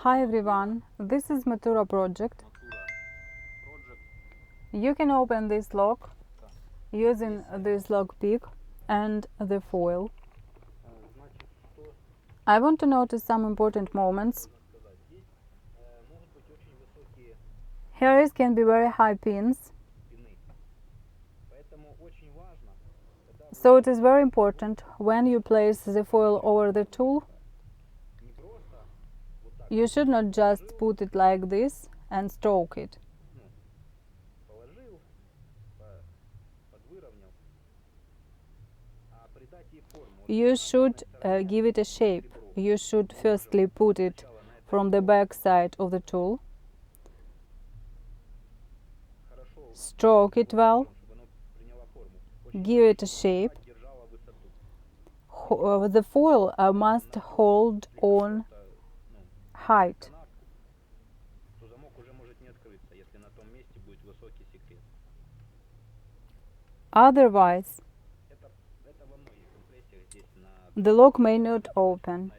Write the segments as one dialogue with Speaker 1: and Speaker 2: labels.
Speaker 1: Hi everyone, this is Mottura Project. You can open this lock using this lockpick and the foil. I want to notice some important moments. Here can be very high pins, so it is very important when you place the foil over the tool. You should not just put it like this and stroke it. You should give it a shape. You should firstly put it from the back side of the tool. Stroke it well. Give it a shape. The foil must hold on height. Otherwise, the lock may not open.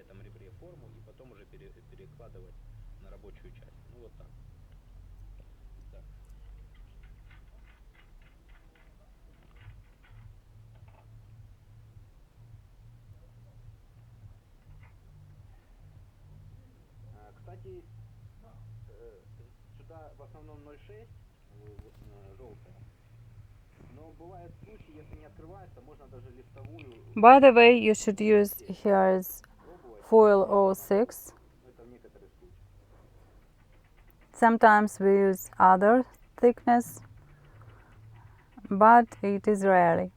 Speaker 2: Кстати, сюда в основном 0,6 желтая, но бывают случаи, если не открывается, можно даже листовую.
Speaker 1: By the way, you should use here's foil 06. Sometimes we use other thickness, but it is rarely.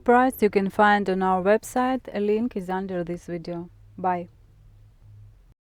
Speaker 1: Price you can find on our website. A link is under this video. Bye.